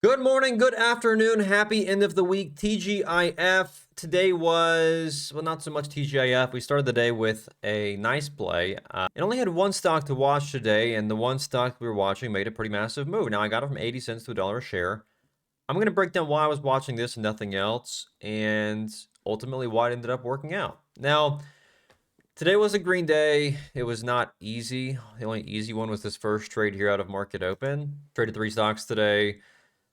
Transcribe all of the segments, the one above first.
Good morning, good afternoon, happy end of the week, TGIF. Today was, well, not so much TGIF. We started the day with a nice play. It only had one stock to watch today, and the one stock we were watching made a pretty massive move. Now, I got it from 80 cents to $1 a share. I'm going to break down why I was watching this and nothing else, and ultimately why it ended up working out. Now, today was a green day. It was not easy. The only easy one was this first trade here out of market open. Traded 3 stocks today.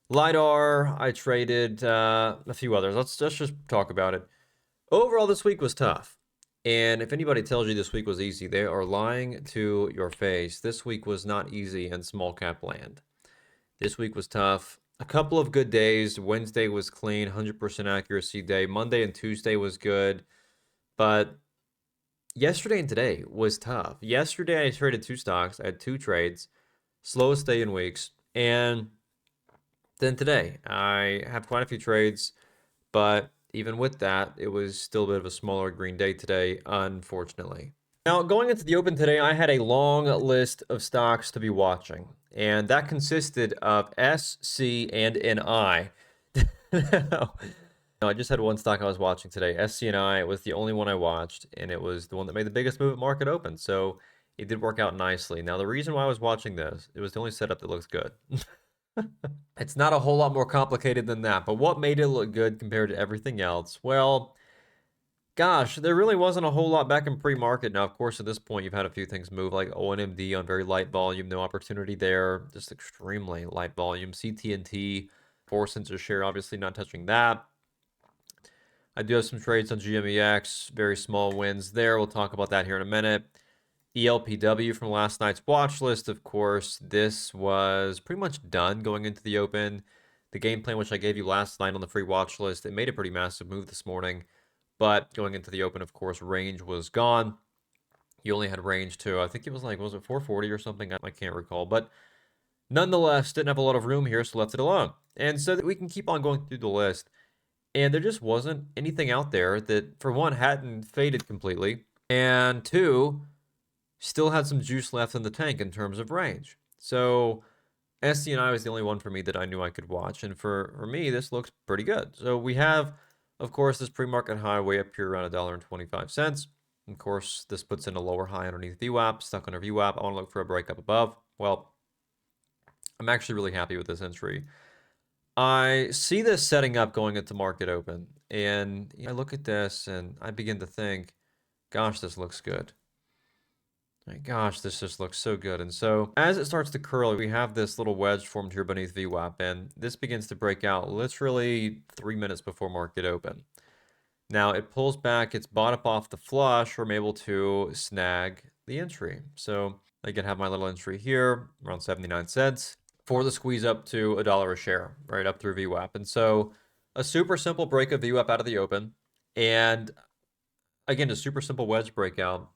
LiDAR, I traded a few others. Let's just talk about it. Overall, this week was tough. And if anybody tells you this week was easy, they are lying to your face. This week was not easy in small cap land. This week was tough. A couple of good days. Wednesday was clean, 100% accuracy day. Monday and Tuesday was good. But yesterday and today was tough. Yesterday, I traded 2 stocks. I had 2 trades. Slowest day in weeks. And then today, I have quite a few trades, but even with that, it was still a bit of a smaller green day today, unfortunately. Now, going into the open today, I had a long list of stocks to be watching, and that consisted of S, C, and NI. No, I just had one stock I was watching today. SCNI was the only one I watched, and it was the one that made the biggest move at market open, so it did work out nicely. Now, the reason why I was watching this, it was the only setup that looks good. It's not a whole lot more complicated than that, but what made it look good compared to everything else? Well, gosh, there really wasn't a whole lot back in pre-market. Now, of course, at this point, you've had a few things move, like ONMD on very light volume, no opportunity there, just extremely light volume. CT&T, 4 cents a share, obviously not touching that. I do have some trades on GMEX, very small wins there. We'll talk about that here in a minute. ELPW from last night's watch list, of course, this was pretty much done going into the open. The game plan, which I gave you last night on the free watch list, it made a pretty massive move this morning. But going into the open, of course, range was gone. You only had range to, I think it was like, was it 440 or something? I can't recall. But nonetheless, didn't have a lot of room here, so left it alone. And so that we can keep on going through the list. And there just wasn't anything out there that, for one, hadn't faded completely. And two, still had some juice left in the tank in terms of range. So SCNI was the only one for me that I knew I could watch. And for me, this looks pretty good. So we have, of course, this pre-market high way up here around $1.25. Of course, this puts in a lower high underneath VWAP, stuck under VWAP. I want to look for a break up above. Well, I'm actually really happy with this entry. I see this setting up going into market open. And I look at this and I begin to think, gosh, this looks good. My gosh, this just looks so good. And so as it starts to curl, we have this little wedge formed here beneath VWAP, and this begins to break out literally 3 minutes before market open. Now it pulls back, it's bought up off the flush, I'm able to snag the entry. So I can have my little entry here around 79 cents for the squeeze up to $1 a share, right up through VWAP. And so a super simple break of VWAP out of the open. And again, a super simple wedge breakout.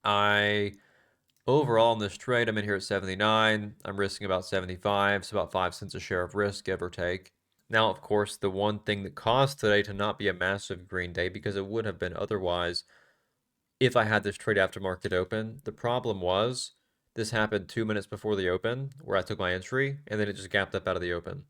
Overall in this trade, I'm in here at 79. I'm risking about 75, so about 5 cents a share of risk, give or take. Now, of course, the one thing that caused today to not be a massive green day, because it would have been otherwise if I had this trade after market open, the problem was this happened 2 minutes before the open, where I took my entry, and then it just gapped up out of the open.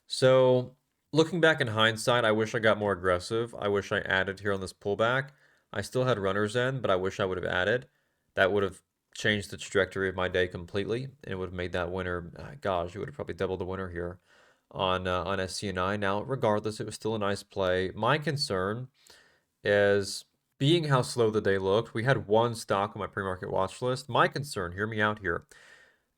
So looking back in hindsight, I wish I got more aggressive. I wish I added here on this pullback. I still had runners in, but I wish I would have added. That would have changed the trajectory of my day completely, and it would have made that winner, gosh, it would have probably doubled the winner here on SCNI. Now, regardless, it was still a nice play. My concern is being how slow the day looked. We had one stock on my pre-market watch list. My concern, hear me out here,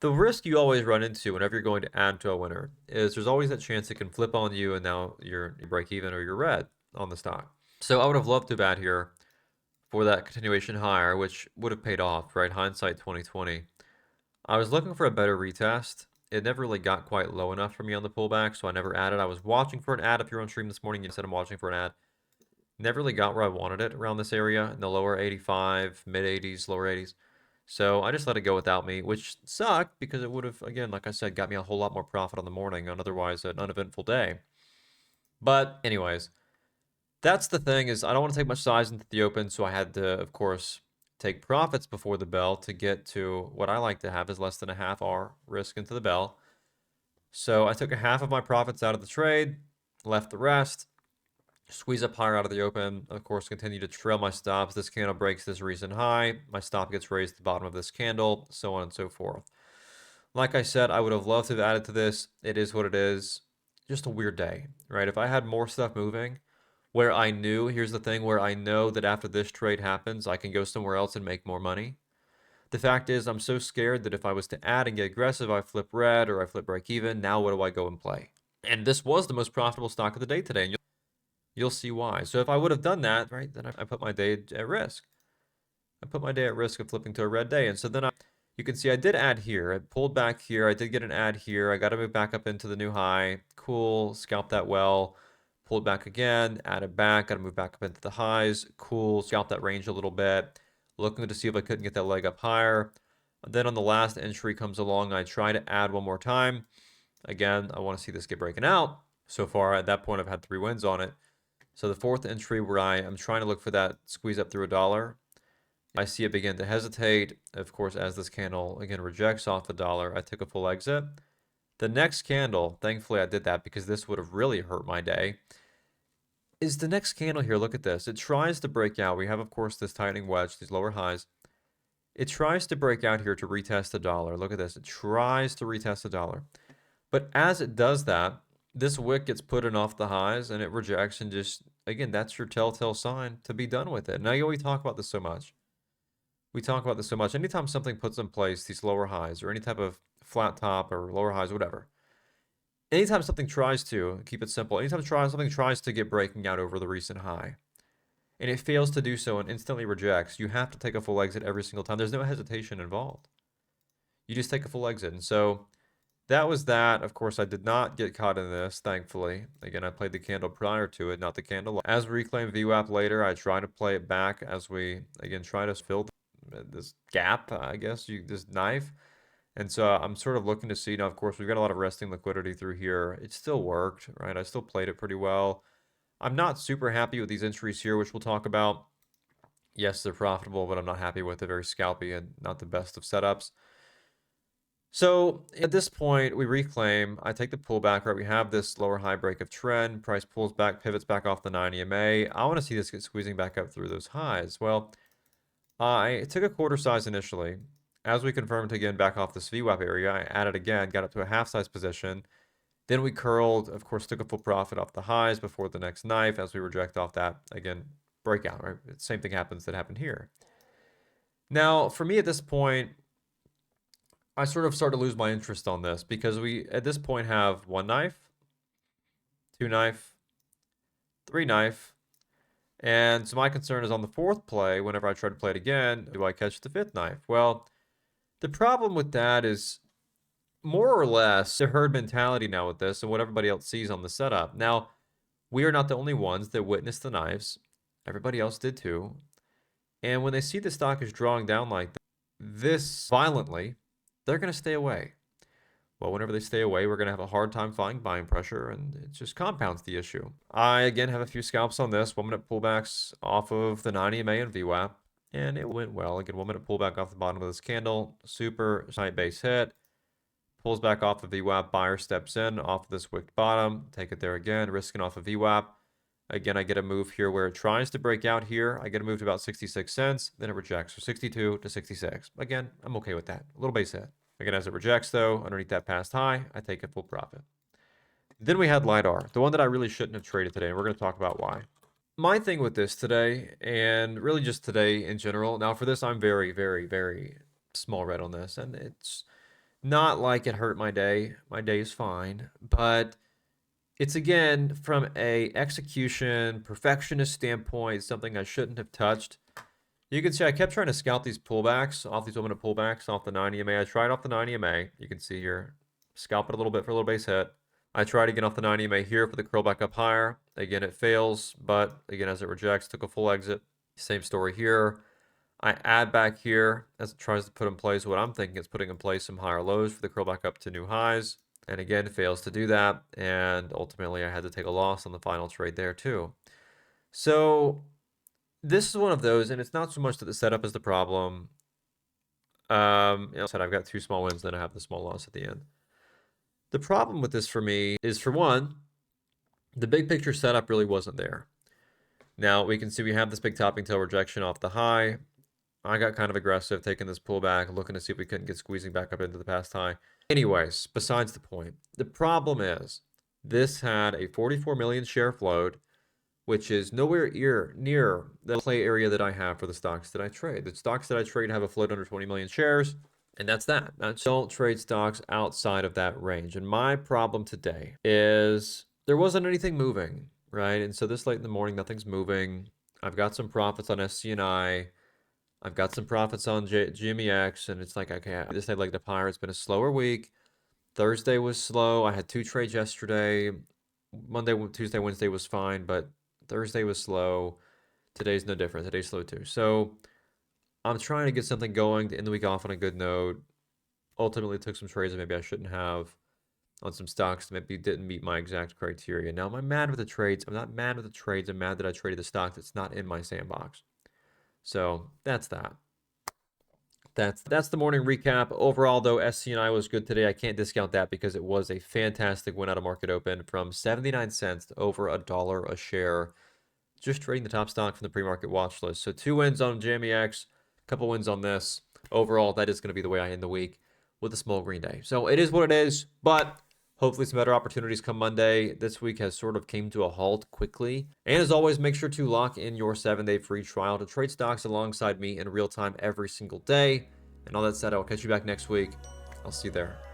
the risk you always run into whenever you're going to add to a winner is there's always that chance it can flip on you and now you break even or you're red on the stock. So I would have loved to have add here for that continuation higher, which would have paid off, right? Hindsight 2020. I was looking for a better retest. It never really got quite low enough for me on the pullback, so I never added. I was watching for an ad. If you're on stream this morning, you said I'm watching for an ad. Never really got where I wanted it around this area in the lower 85, mid 80s, lower 80s. So I just let it go without me, which sucked because it would have, again, like I said, got me a whole lot more profit on the morning on otherwise an uneventful day. But anyways, that's the thing is I don't want to take much size into the open, so I had to, of course, take profits before the bell to get to what I like to have is less than a half hour risk into the bell. So I took a half of my profits out of the trade, left the rest, squeeze up higher out of the open. Of course, continue to trail my stops. This candle breaks this recent high. My stop gets raised at the bottom of this candle, so on and so forth. Like I said, I would have loved to have added to this. It is what it is. Just a weird day, right? If I had more stuff moving, where I knew, here's the thing, where I know that after this trade happens, I can go somewhere else and make more money. The fact is, I'm so scared that if I was to add and get aggressive, I flip red or I flip break even. Now, what do I go and play? And this was the most profitable stock of the day today, and you'll see why. So if I would have done that, right, then I put my day at risk. I put my day at risk of flipping to a red day. And so then you can see I did add here. I pulled back here. I did get an add here. I got to move back up into the new high. Cool. Scalp that well. Pulled back again. Added back. Got to move back up into the highs. Cool. Scalp that range a little bit. Looking to see if I couldn't get that leg up higher. And then on the last entry comes along. I try to add one more time. Again, I want to see this get breaking out. So far, at that point, I've had 3 wins on it. So the fourth entry where I am trying to look for that squeeze up through $1. I see it begin to hesitate. Of course, as this candle, again, rejects off $1, I took a full exit. The next candle, thankfully I did that because this would have really hurt my day, is the next candle here. Look at this. It tries to break out. We have, of course, this tightening wedge, these lower highs. It tries to break out here to retest $1. Look at this. It tries to retest $1. But as it does that, this wick gets put in off the highs and it rejects and just, again, that's your telltale sign to be done with it. Now, we talk about this so much. Anytime something puts in place these lower highs or any type of flat top or lower highs, whatever. Anytime something tries to, keep it simple, anytime something tries to get breaking out over the recent high and it fails to do so and instantly rejects, you have to take a full exit every single time. There's no hesitation involved. You just take a full exit. And so that was that. Of course, I did not get caught in this, thankfully. Again, I played the candle prior to it, not the candle. As we reclaim VWAP later, I try to play it back as we, again, try to fill this gap, I guess, this knife. And so I'm sort of looking to see. Now, of course, we've got a lot of resting liquidity through here. It still worked, right? I still played it pretty well. I'm not super happy with these entries here, which we'll talk about. Yes, they're profitable, but I'm not happy with it. Very scalpy and not the best of setups. So at this point, we reclaim. I take the pullback, right? We have this lower high break of trend. Price pulls back, pivots back off the 9 EMA. I want to see this get squeezing back up through those highs. Well, I took a quarter size initially. As we confirmed again back off this VWAP area, I added again, got up to a half size position. Then we curled, of course, took a full profit off the highs before the next knife as we reject off that, again, breakout, right? Same thing happens that happened here. Now, for me at this point, I sort of start to lose my interest on this because we, at this point, have 1 knife, 2 knife, 3 knife, and so my concern is on the 4th play, whenever I try to play it again, do I catch the 5th knife? Well, the problem with that is more or less the herd mentality now with this and what everybody else sees on the setup. Now, we are not the only ones that witnessed the knives. Everybody else did too. And when they see the stock is drawing down like this violently, they're going to stay away. Well, whenever they stay away, we're going to have a hard time finding buying pressure, and it just compounds the issue. I, again, have a few scalps on this. 1-minute pullbacks off of the 9 EMA and VWAP, and it went well. Again, 1-minute pullback off the bottom of this candle. Super tight base hit. Pulls back off of VWAP. Buyer steps in off of this wicked bottom. Take it there again, risking off of VWAP. Again, I get a move here where it tries to break out here. I get a move to about 66 cents. Then it rejects. So 62 to 66. Again, I'm okay with that. A little base hit. Again, as it rejects, though, underneath that past high, I take a full profit. Then we had LiDAR, the one that I really shouldn't have traded today, and we're going to talk about why. My thing with this today, and really just today in general, now for this, I'm very, very, very small red on this, and it's not like it hurt my day. My day is fine, but it's, again, from a execution, perfectionist standpoint, something I shouldn't have touched. You can see I kept trying to scalp these pullbacks, off these 1-minute pullbacks, off the 9 EMA. I tried off the 9 EMA. You can see here, scalp it a little bit for a little base hit. I tried to get off the 9 EMA here for the curl back up higher. Again, it fails, but again, as it rejects, took a full exit. Same story here. I add back here as it tries to put in place what I'm thinking it's putting in place some higher lows for the curl back up to new highs. And again, it fails to do that. And ultimately, I had to take a loss on the final trade there too. So this is one of those, and it's not so much that the setup is the problem. I said I've got 2 small wins, then I have the small loss at the end. The problem with this for me is, for one, the big picture setup really wasn't there. Now we can see we have this big topping tail rejection off the high. I got kind of aggressive, taking this pullback, looking to see if we couldn't get squeezing back up into the past high. Anyways, besides the point, the problem is this had a 44 million share float, which is nowhere near the play area that I have for the stocks that I trade. The stocks that I trade have a float under 20 million shares, and that's that. I don't trade stocks outside of that range. And my problem today is there wasn't anything moving, right? And so this late in the morning, nothing's moving. I've got some profits on SCNI. I've got some profits on GMEX, and it's like, okay, this day like the Pirates, been a slower week. Thursday was slow. I had 2 trades yesterday. Monday, Tuesday, Wednesday was fine, but Thursday was slow. Today's no different. Today's slow too. So I'm trying to get something going to end the week off on a good note. Ultimately, took some trades that maybe I shouldn't have on some stocks that maybe didn't meet my exact criteria. Now, am I mad with the trades? I'm not mad with the trades. I'm mad that I traded the stock that's not in my sandbox. So that's that. That's the morning recap. Overall, though, SCNI was good today. I can't discount that because it was a fantastic win out of market open, from 79 cents to over $1 a share. Just trading the top stock from the pre-market watch list. So 2 wins on JMEX, a couple wins on this. Overall, that is going to be the way I end the week, with a small green day. So it is what it is, but hopefully some better opportunities come Monday. This week has sort of came to a halt quickly. And as always, make sure to lock in your 7-day free trial to trade stocks alongside me in real time every single day. And all that said, I'll catch you back next week. I'll see you there.